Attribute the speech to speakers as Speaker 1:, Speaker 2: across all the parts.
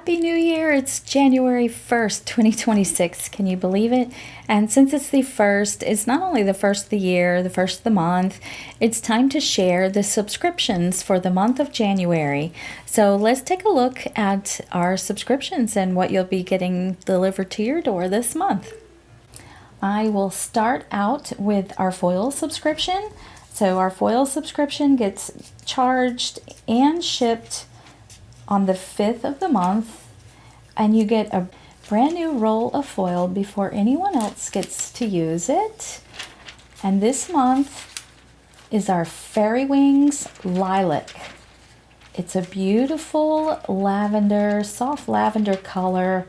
Speaker 1: Happy New Year! It's January 1st, 2026. Can you believe it? And since it's the first, it's not only the first of the year, the first of the month, it's time to share the subscriptions for the month of January. So let's take a look at our subscriptions and what you'll be getting delivered to your door this month. I will start out with our foil subscription. So our foil subscription gets charged and shipped on the 5th of the month, and you get a brand new roll of foil before anyone else gets to use it. And this month is our Fairy Wings Lilac. It's a beautiful lavender, soft lavender color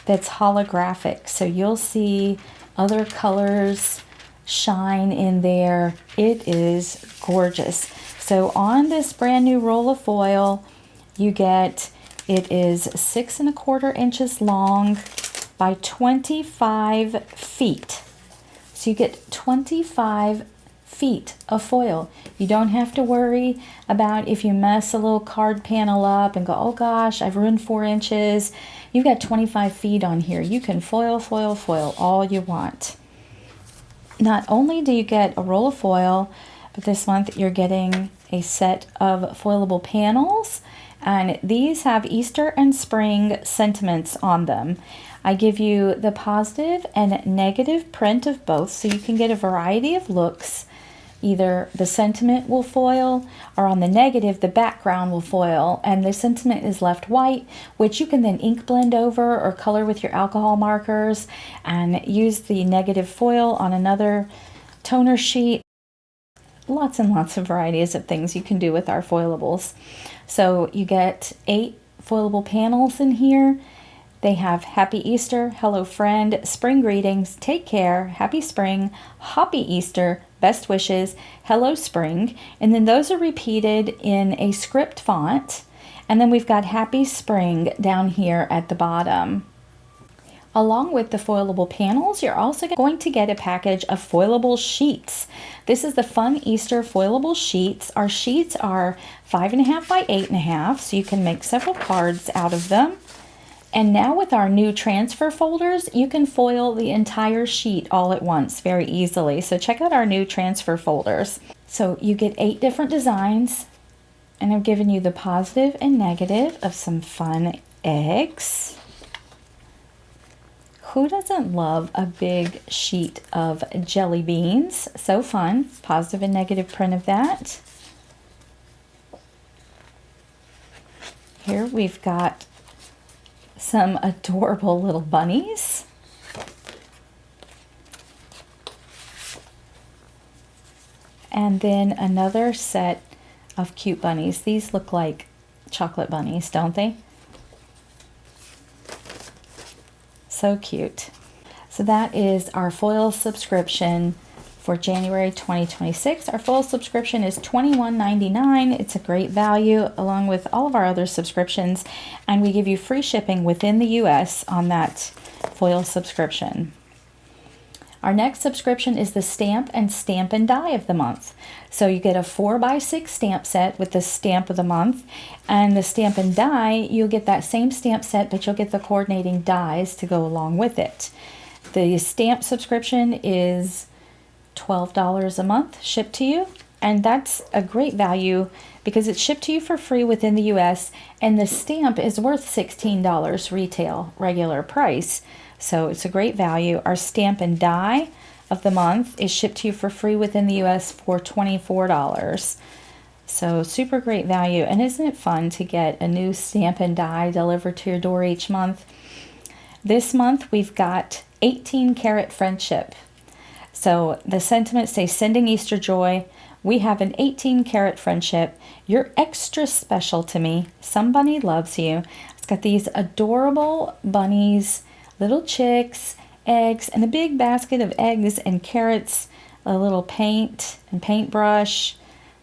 Speaker 1: that's holographic, so you'll see other colors shine in there. It is gorgeous. So on this brand new roll of foil, you get, it is 6 1/4 inches long by 25 feet. So you get 25 feet of foil. You don't have to worry about if you mess a little card panel up and go, oh gosh, I've ruined 4 inches. You've got 25 feet on here. You can foil, foil, foil all you want. Not only do you get a roll of foil, but this month you're getting a set of foilable panels. And these have Easter and spring sentiments on them. I give you the positive and negative print of both so you can get a variety of looks. Either the sentiment will foil, or on the negative, the background will foil, and the sentiment is left white, which you can then ink blend over or color with your alcohol markers and use the negative foil on another toner sheet. Lots and lots of varieties of things you can do with our foilables. So you get 8 foilable panels in here. They have Happy Easter, Hello Friend, Spring Greetings, Take Care, Happy Spring, Happy Easter, Best Wishes, Hello Spring, and then those are repeated in a script font. And then we've got Happy Spring down here at the bottom. Along with the foilable panels, you're also going to get a package of foilable sheets. This is the Fun Easter foilable sheets. Our sheets are 5.5 by 8.5, so you can make several cards out of them. And now with our new transfer folders, you can foil the entire sheet all at once very easily. So check out our new transfer folders. So you get 8 different designs, and I've given you the positive and negative of some fun eggs. Who doesn't love a big sheet of jelly beans? So fun. Positive and negative print of that. Here we've got some adorable little bunnies. And then another set of cute bunnies. These look like chocolate bunnies, don't they? So cute. So that is our foil subscription for January 2026. Our foil subscription is $21.99. It's a great value along with all of our other subscriptions, and we give you free shipping within the US on that foil subscription. Our next subscription is the Stamp and Die of the month. So you get a 4x6 stamp set with the stamp of the month, and the Stamp and Die, you'll get that same stamp set, but you'll get the coordinating dies to go along with it. The stamp subscription is $12 a month shipped to you, and that's a great value because it's shipped to you for free within the US, and the stamp is worth $16 retail regular price. So it's a great value. Our Stamp and Die of the month is shipped to you for free within the US for $24. So super great value. And isn't it fun to get a new Stamp and Die delivered to your door each month? This month we've got 18 Karat Friendship. So the sentiments say sending Easter joy. We have an 18 Karat Friendship. You're extra special to me. Somebody loves you. It's got these adorable bunnies, little chicks, eggs, and a big basket of eggs and carrots, a little paint and paintbrush.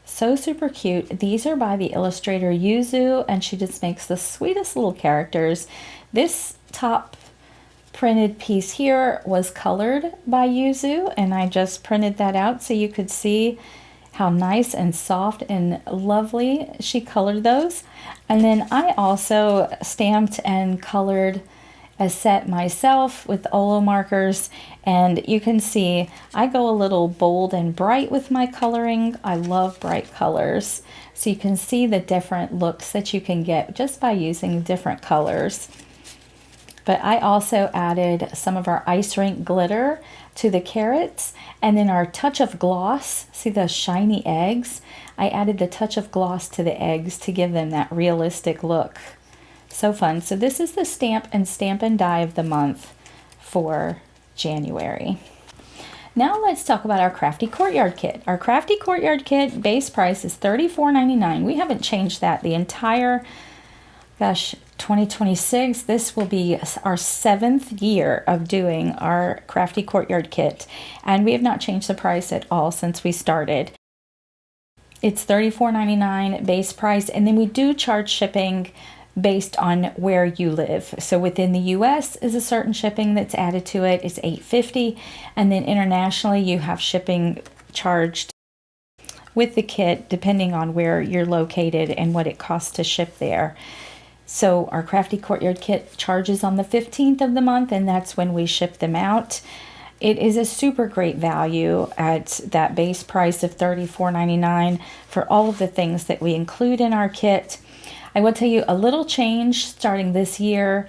Speaker 1: So super cute. These are by the illustrator Yuzu, and she just makes the sweetest little characters. This top printed piece here was colored by Yuzu, and I just printed that out so you could see how nice and soft and lovely she colored those. And then I also stamped and colored a set myself with Olo markers, and you can see I go a little bold and bright with my coloring. I love bright colors, so you can see the different looks that you can get just by using different colors. But I also added some of our ice rink glitter to the carrots, and then our touch of gloss. See those shiny eggs? I added the touch of gloss to the eggs to give them that realistic look. So fun. So this is the Stamp and Die of the month for January. Now let's talk about our Crafty Courtyard kit. Our Crafty Courtyard kit base price is $34.99. We haven't changed that the entire, 2026. This will be our 7th year of doing our Crafty Courtyard kit, and we have not changed the price at all since we started. It's $34.99 base price, and then we do charge shipping based on where you live. So within the US is a certain shipping that's added to it. It's $8.50, and then internationally you have shipping charged with the kit depending on where you're located and what it costs to ship there. So our Crafty Courtyard kit charges on the 15th of the month, and that's when we ship them out. It is a super great value at that base price of $34.99 for all of the things that we include in our kit. I will tell you a little change starting this year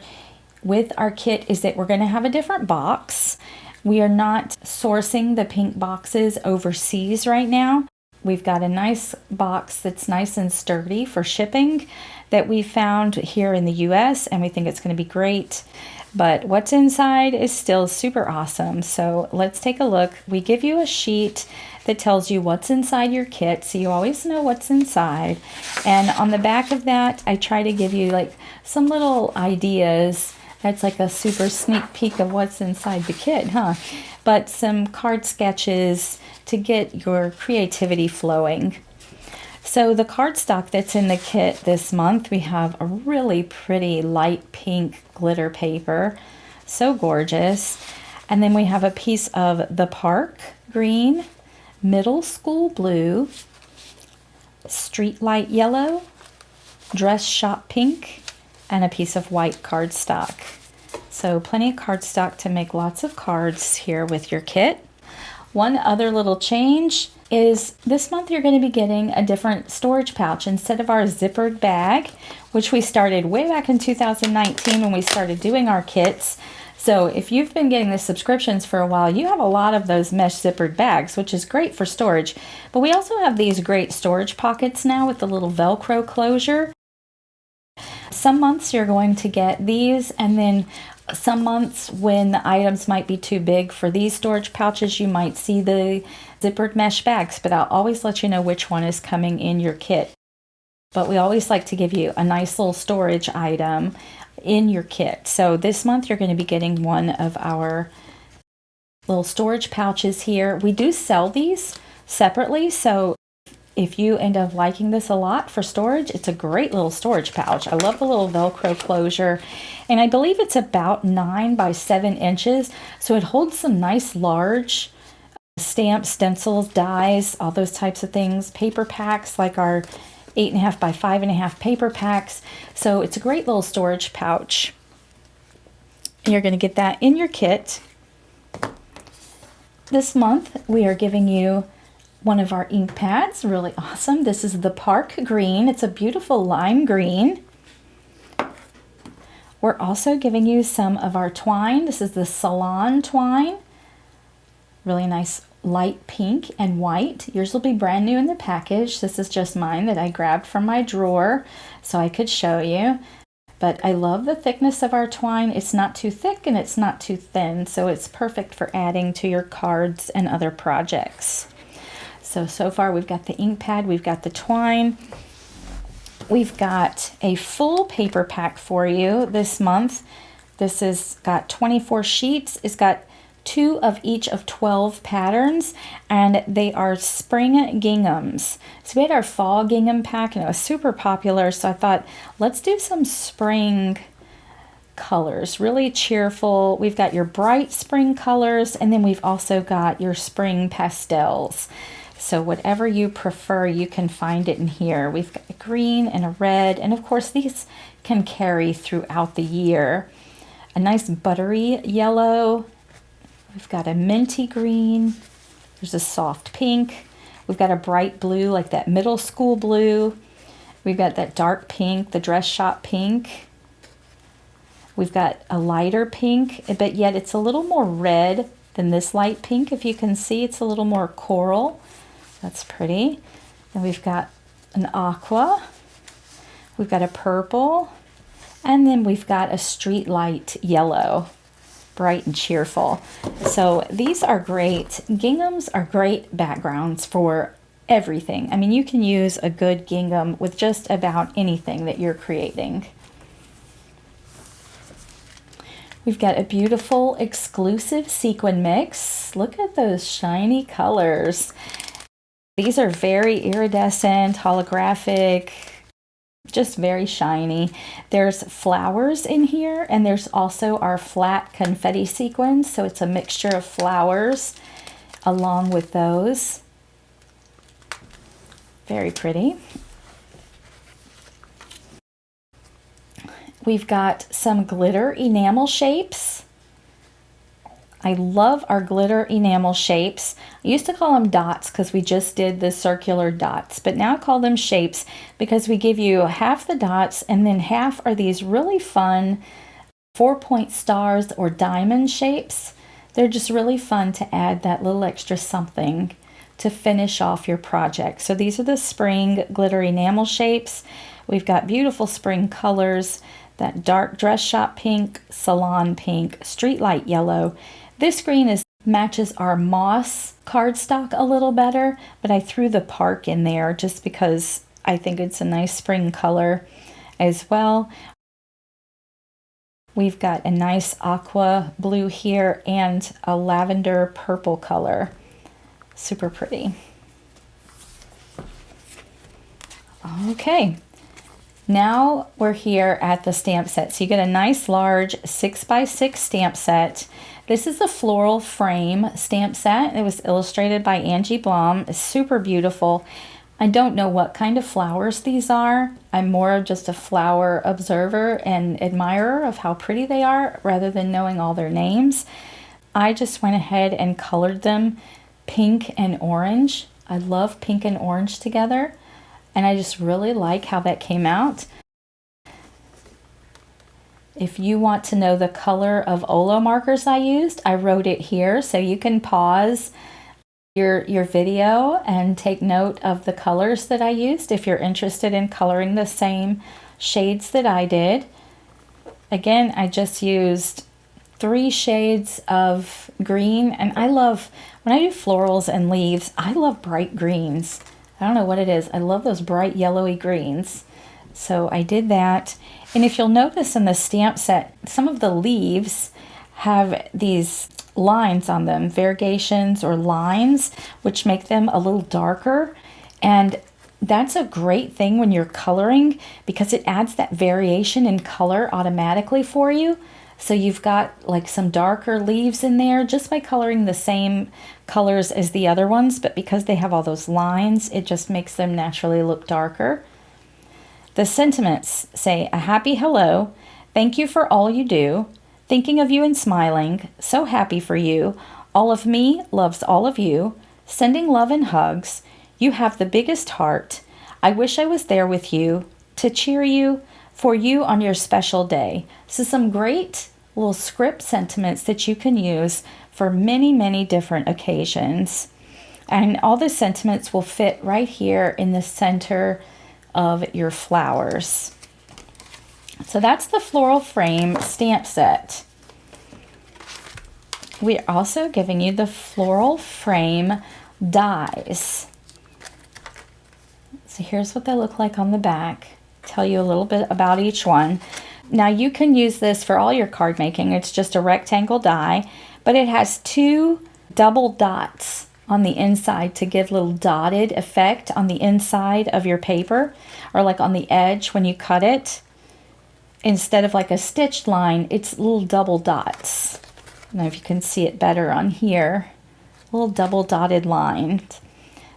Speaker 1: with our kit is that we're going to have a different box. We are not sourcing the pink boxes overseas right now. We've got a nice box that's nice and sturdy for shipping that we found here in the US, and we think it's going to be great. But what's inside is still super awesome. So let's take a look. We give you a sheet that tells you what's inside your kit, so you always know what's inside. And on the back of that, I try to give you like some little ideas. That's like a super sneak peek of what's inside the kit, huh? But some card sketches to get your creativity flowing. So the cardstock that's in the kit this month, we have a really pretty light pink glitter paper. So gorgeous. And then we have a piece of the park green, middle school blue, street light yellow, dress shop pink, and a piece of white cardstock. So plenty of cardstock to make lots of cards here with your kit. One other little change is this month you're going to be getting a different storage pouch instead of our zippered bag, which we started way back in 2019 when we started doing our kits. So if you've been getting the subscriptions for a while, you have a lot of those mesh zippered bags, which is great for storage. But we also have these great storage pockets now with the little Velcro closure. Some months you're going to get these, and then some months when the items might be too big for these storage pouches, you might see the zippered mesh bags, but I'll always let you know which one is coming in your kit. But we always like to give you a nice little storage item in your kit. So this month you're going to be getting one of our little storage pouches here. We do sell these separately, so if you end up liking this a lot for storage, it's a great little storage pouch. I love the little Velcro closure, and I believe it's about 9 by 7 inches, so it holds some nice large stamps, stencils, dies, all those types of things, paper packs like our 8.5 by 5.5 paper packs. So it's a great little storage pouch. You're going to get that in your kit. This month we are giving you one of our ink pads, really awesome. This is the Park Green. It's a beautiful lime green. We're also giving you some of our twine. This is the Salon twine. Really nice light pink and white. Yours will be brand new in the package. This is just mine that I grabbed from my drawer so I could show you. But I love the thickness of our twine. It's not too thick and it's not too thin, so it's perfect for adding to your cards and other projects. So far we've got the ink pad, we've got the twine, we've got a full paper pack for you this month. This has got 24 sheets. It's got 2 of each of 12 patterns, and they are spring ginghams. So we had our fall gingham pack, and it was super popular, so I thought, let's do some spring colors, really cheerful. We've got your bright spring colors, and then we've also got your spring pastels. So whatever you prefer, you can find it in here. We've got a green and a red, and of course these can carry throughout the year. A nice buttery yellow. We've got a minty green. There's a soft pink. We've got a bright blue, like that middle school blue. We've got that dark pink, the dress shop pink. We've got a lighter pink, but yet it's a little more red than this light pink. If you can see, it's a little more coral. That's pretty. Then we've got an aqua. We've got a purple. And then we've got a street light yellow, bright and cheerful. So these are great. Ginghams are great backgrounds for everything. I mean, you can use a good gingham with just about anything that you're creating. We've got a beautiful exclusive sequin mix. Look at those shiny colors. These are very iridescent, holographic, just very shiny. There's flowers in here, and there's also our flat confetti sequins. So it's a mixture of flowers along with those. Very pretty. We've got some glitter enamel shapes. I love our glitter enamel shapes. I used to call them dots because we just did the circular dots, but now I call them shapes because we give you half the dots and then half are these really fun 4-point stars or diamond shapes. They're just really fun to add that little extra something to finish off your project. So these are the spring glitter enamel shapes. We've got beautiful spring colors, that dark dress shop pink, salon pink, street light yellow. This green matches our moss cardstock a little better, but I threw the park in there just because I think it's a nice spring color as well. We've got a nice aqua blue here and a lavender purple color. Super pretty. Okay. Now we're here at the stamp set. So you get a nice large 6x6 stamp set. This is a floral frame stamp set. It was illustrated by Angie Blom. It's super beautiful. I don't know what kind of flowers these are. I'm more of just a flower observer and admirer of how pretty they are rather than knowing all their names. I just went ahead and colored them pink and orange. I love pink and orange together. And I just really like how that came out. If you want to know the color of Olo markers I used, I wrote it here. So you can pause your video and take note of the colors that I used if you're interested in coloring the same shades that I did. Again, I just used 3 shades of green. And I love, when I do florals and leaves, I love bright greens. I don't know what it is. I love those bright yellowy greens. So I did that. And if you'll notice in the stamp set, some of the leaves have these lines on them, variegations or lines, which make them a little darker. And that's a great thing when you're coloring because it adds that variation in color automatically for you. So you've got like some darker leaves in there just by coloring the same colors as the other ones, but because they have all those lines, it just makes them naturally look darker. The sentiments say, a happy hello, thank you for all you do, thinking of you and smiling, so happy for you, all of me loves all of you, sending love and hugs, you have the biggest heart, I wish I was there with you, to cheer you, for you on your special day. So some great little script sentiments that you can use for many, many different occasions. And all the sentiments will fit right here in the center of your flowers. So that's the floral frame stamp set. We're also giving you the floral frame dies. So here's what they look like on the back. Tell you a little bit about each one. Now you can use this for all your card making. It's just a rectangle die, but it has 2 double dots on the inside to give a little dotted effect on the inside of your paper, or like on the edge when you cut it. Instead of like a stitched line, it's little double dots. I don't know if you can see it better on here. Little double dotted lines.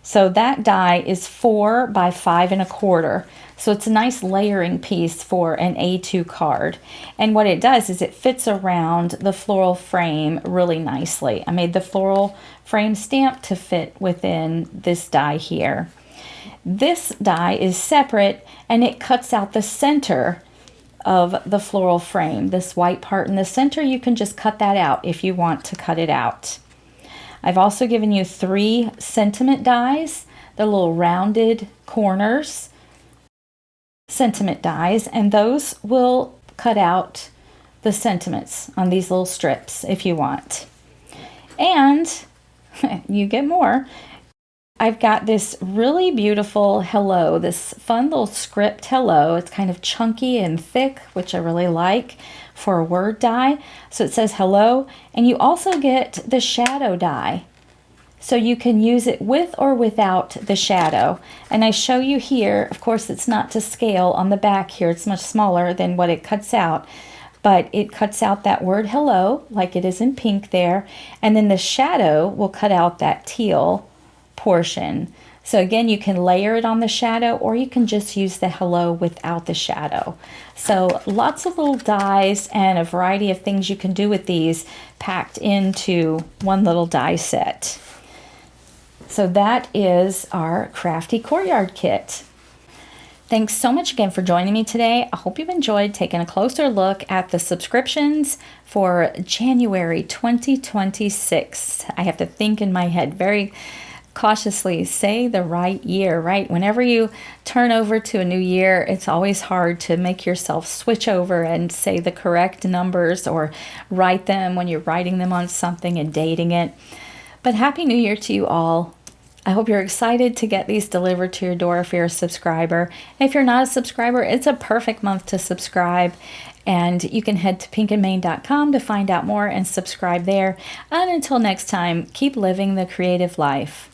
Speaker 1: So that die is 4 by 5 1/4. So it's a nice layering piece for an A2 card. And what it does is it fits around the floral frame really nicely. I made the floral frame stamp to fit within this die here. This die is separate and it cuts out the center of the floral frame. This white part in the center, you can just cut that out if you want to cut it out. I've also given you 3 sentiment dies, the little rounded corners sentiment dies, and those will cut out the sentiments on these little strips if you want. And you get more. I've got this really beautiful hello, this fun little script hello. It's kind of chunky and thick, which I really like for a word die. So it says hello, and you also get the shadow die. So you can use it with or without the shadow. And I show you here, of course it's not to scale on the back here, it's much smaller than what it cuts out. But it cuts out that word hello, like it is in pink there. And then the shadow will cut out that teal portion. So again, you can layer it on the shadow, or you can just use the hello without the shadow. So lots of little dies and a variety of things you can do with these packed into one little die set. So that is our Crafty Courtyard Kit. Thanks so much again for joining me today. I hope you've enjoyed taking a closer look at the subscriptions for January 2026. I have to think in my head very cautiously, say the right year, right? Whenever you turn over to a new year, it's always hard to make yourself switch over and say the correct numbers or write them when you're writing them on something and dating it. But Happy New Year to you all. I hope you're excited to get these delivered to your door if you're a subscriber. If you're not a subscriber, it's a perfect month to subscribe. And you can head to pinkandmane.com to find out more and subscribe there. And until next time, keep living the creative life.